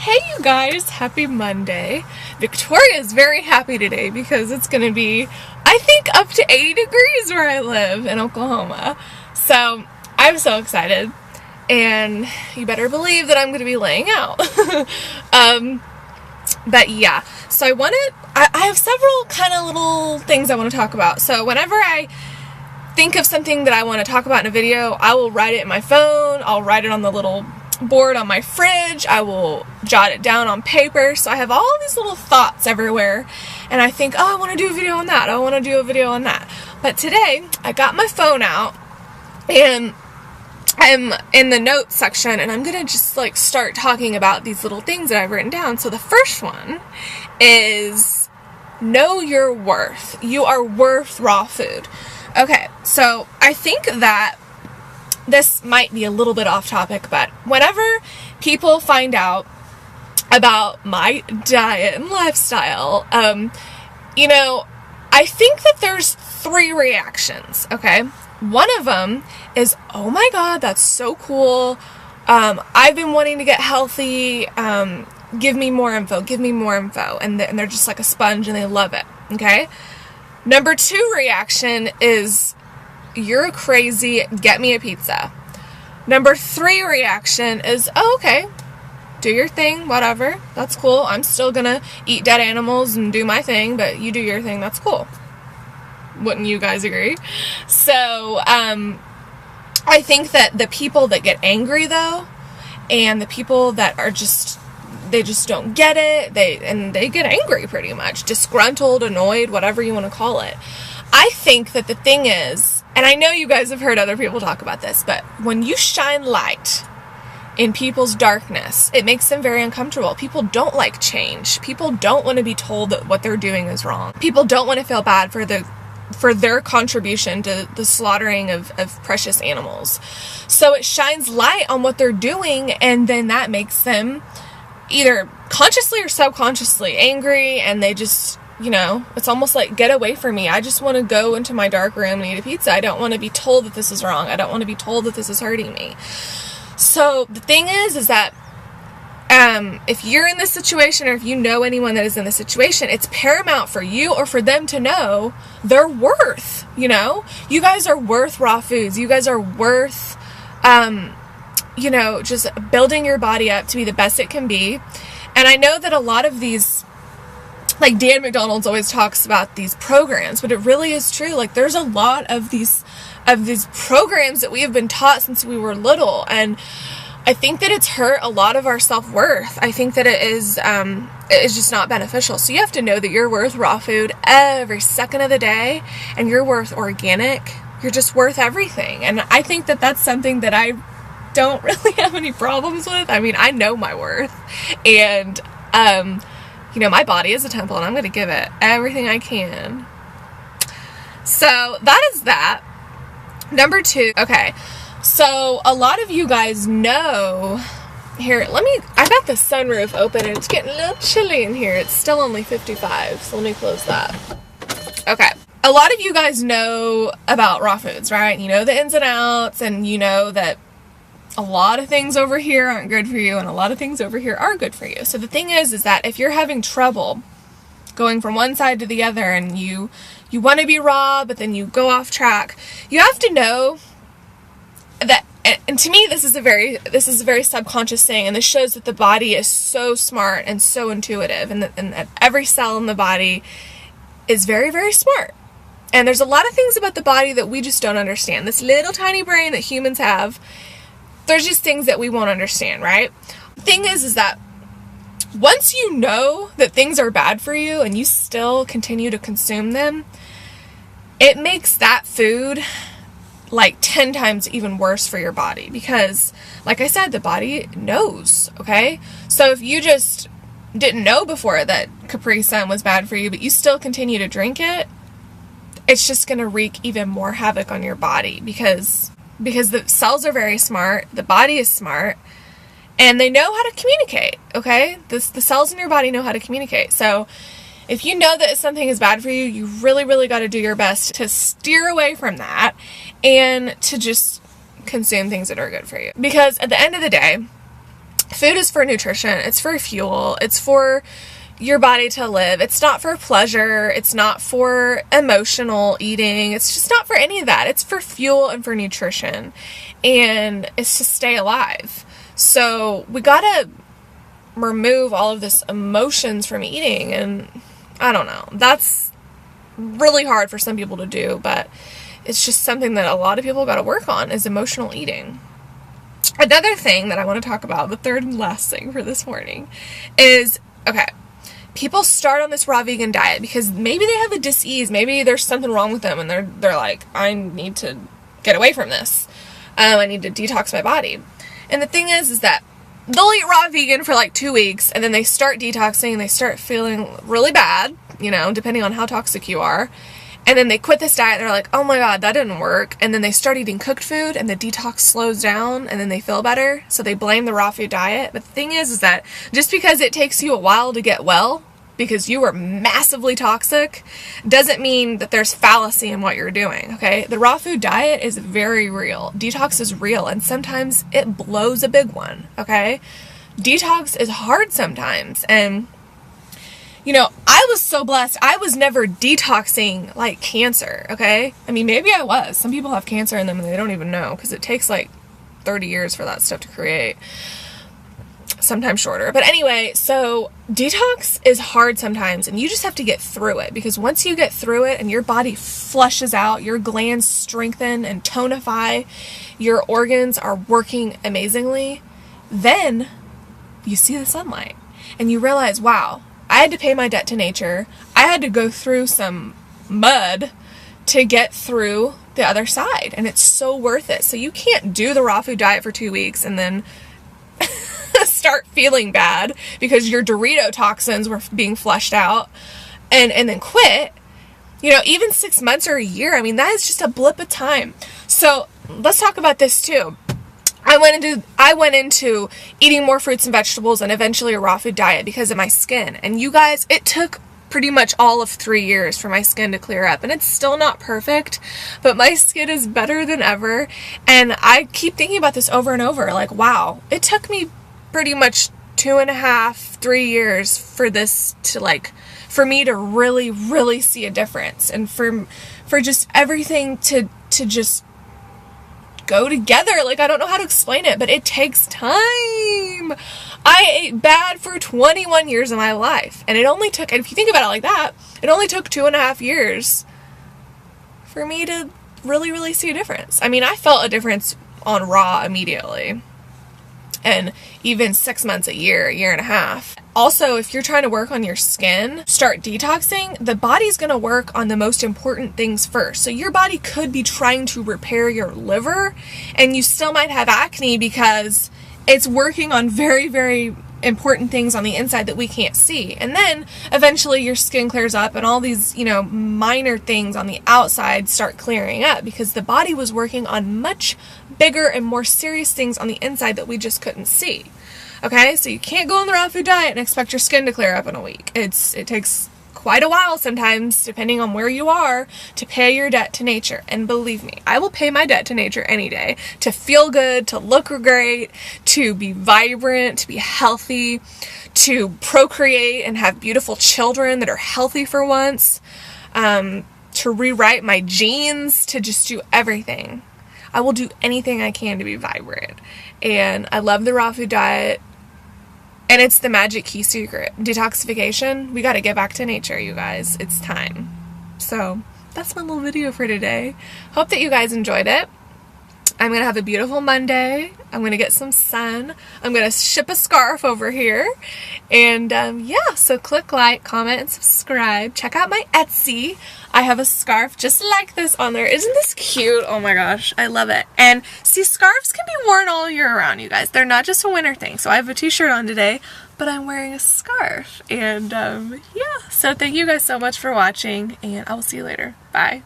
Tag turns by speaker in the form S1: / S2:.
S1: Hey you guys, happy Monday. Victoria is very happy today because it's going to be, I think, up to 80 degrees where I live in Oklahoma. So I'm so excited, and you better believe that I'm going to be laying out. But yeah, so I have several kind of little things I want to talk about. So whenever I think of something that I want to talk about in a video, I will write it in my phone, I'll write it on the little board on my fridge, I will jot it down on paper, so I have all these little thoughts everywhere, and I think, oh, I want to do a video on that, I want to do a video on that. But today, I got my phone out, and I'm in the notes section, and I'm gonna just like start talking about these little things that I've written down. So the first one is know your worth. You are worth raw food. Okay, so I think that this might be a little bit off topic, but whenever people find out about my diet and lifestyle, I think that there's three reactions, okay? One of them is, oh my god, that's so cool, I've been wanting to get healthy, give me more info, and they're just like a sponge and they love it, okay? Number two reaction is, you're crazy, get me a pizza. Number three reaction is, oh, okay, do your thing, whatever, that's cool, I'm still gonna eat dead animals and do my thing, but you do your thing, that's cool. Wouldn't you guys agree? So, I think that the people that get angry, though, and the people that are they just don't get it, they get angry pretty much, disgruntled, annoyed, whatever you want to call it. I think that the thing is, and I know you guys have heard other people talk about this, but when you shine light in people's darkness, it makes them very uncomfortable. People don't like change. People don't want to be told that what they're doing is wrong. People don't want to feel bad for their contribution to the slaughtering of precious animals. So it shines light on what they're doing, and then that makes them either consciously or subconsciously angry, and they just, it's almost like, get away from me. I just want to go into my dark room and eat a pizza. I don't want to be told that this is wrong. I don't want to be told that this is hurting me. So the thing is that if you're in this situation, or if you know anyone that is in this situation, it's paramount for you or for them to know their worth. You guys are worth raw foods. You guys are worth, just building your body up to be the best it can be. And I know that a lot of these, like Dan McDonald's always talks about these programs, but it really is true. Like, there's a lot of these programs that we have been taught since we were little, and I think that it's hurt a lot of our self-worth. I think that it is just not beneficial. So you have to know that you're worth raw food every second of the day, and you're worth organic. You're just worth everything. And I think that that's something that I don't really have any problems with. I mean, I know my worth, and my body is a temple, and I'm going to give it everything I can. So that is that. Number two, okay. So, a lot of you guys know, I got the sunroof open and it's getting a little chilly in here. It's still only 55, so let me close that. Okay. A lot of you guys know about raw foods, right? You know the ins and outs, and you know that a lot of things over here aren't good for you, and a lot of things over here are good for you. So the thing is that if you're having trouble going from one side to the other, and you want to be raw, but then you go off track, you have to know that, and to me, this is a very subconscious thing, and this shows that the body is so smart and so intuitive, and that every cell in the body is very, very smart. And there's a lot of things about the body that we just don't understand. This little tiny brain that humans have, there's just things that we won't understand, right? The thing is that once you know that things are bad for you and you still continue to consume them, it makes that food like 10 times even worse for your body, because, like I said, the body knows, okay? So if you just didn't know before that Capri Sun was bad for you, but you still continue to drink it, it's just going to wreak even more havoc on your body, because the cells are very smart, the body is smart, and they know how to communicate, okay? The cells in your body know how to communicate. So if you know that something is bad for you, you really, really got to do your best to steer away from that and to just consume things that are good for you. Because at the end of the day, Food is for nutrition. It's for fuel. It's for your body to live. It's not for pleasure. It's not for emotional eating. It's just not for any of that. It's for fuel and for nutrition. And it's to stay alive. So we gotta remove all of this emotions from eating. And I don't know. That's really hard for some people to do, but it's just something that a lot of people gotta work on, is emotional eating. Another thing that I want to talk about, the third and last thing for this morning, is, okay, people start on this raw vegan diet because maybe they have a dis-ease, maybe there's something wrong with them, and they're like, I need to get away from this. I need to detox my body. And the thing is that they'll eat raw vegan for like 2 weeks, and then they start detoxing, and they start feeling really bad, you know, depending on how toxic you are. And then they quit this diet, and they're like, oh my god, that didn't work. And then they start eating cooked food, and the detox slows down, and then they feel better. So they blame the raw food diet. But the thing is that just because it takes you a while to get well, because you were massively toxic, doesn't mean that there's fallacy in what you're doing, okay? The raw food diet is very real. Detox is real, and sometimes it blows a big one, okay? Detox is hard sometimes, and you know, I was so blessed. I was never detoxing like cancer, okay? I mean, maybe I was. Some people have cancer in them and they don't even know, because it takes like 30 years for that stuff to create. Sometimes shorter. But anyway, so detox is hard sometimes, and you just have to get through it, because once you get through it and your body flushes out, your glands strengthen and tonify, your organs are working amazingly, then you see the sunlight and you realize, wow, I had to pay my debt to nature. I had to go through some mud to get through the other side, and it's so worth it. So you can't do the raw food diet for 2 weeks and then start feeling bad because your Dorito toxins were being flushed out and then quit. You know, even 6 months or a year, I mean, that is just a blip of time. So let's talk about this too. I went into eating more fruits and vegetables and eventually a raw food diet because of my skin. And you guys, it took pretty much all of 3 years for my skin to clear up. And it's still not perfect, but my skin is better than ever. And I keep thinking about this over and over. Like, wow, it took me pretty much 2.5, 3 years for this to for me to really, really see a difference. And for just everything to just go together. Like, I don't know how to explain it, but it takes time. I ate bad for 21 years of my life, and it only took, and if you think about it like that, it only took 2.5 years for me to really, really see a difference. I mean, I felt a difference on raw immediately, and even 6 months, a year and a half. Also, if you're trying to work on your skin, start detoxing, the body's going to work on the most important things first. So your body could be trying to repair your liver, and you still might have acne because it's working on very, very important things on the inside that we can't see. And then eventually your skin clears up and all these, you know, minor things on the outside start clearing up because the body was working on much bigger and more serious things on the inside that we just couldn't see. Okay, so you can't go on the raw food diet and expect your skin to clear up in a week. It takes quite a while sometimes, depending on where you are, to pay your debt to nature. And believe me, I will pay my debt to nature any day. To feel good, to look great, to be vibrant, to be healthy, to procreate and have beautiful children that are healthy for once, to rewrite my genes, to just do everything. I will do anything I can to be vibrant. And I love the raw food diet. And it's the magic key secret. Detoxification, we got to get back to nature, you guys. It's time. So that's my little video for today. Hope that you guys enjoyed it. I'm going to have a beautiful Monday. I'm going to get some sun. I'm going to ship a scarf over here. And yeah, so click like, comment, and subscribe. Check out my Etsy. I have a scarf just like this on there. Isn't this cute? Oh my gosh, I love it. And see, scarves can be worn all year round, you guys. They're not just a winter thing. So I have a t-shirt on today, but I'm wearing a scarf. And yeah, so thank you guys so much for watching, and I will see you later. Bye.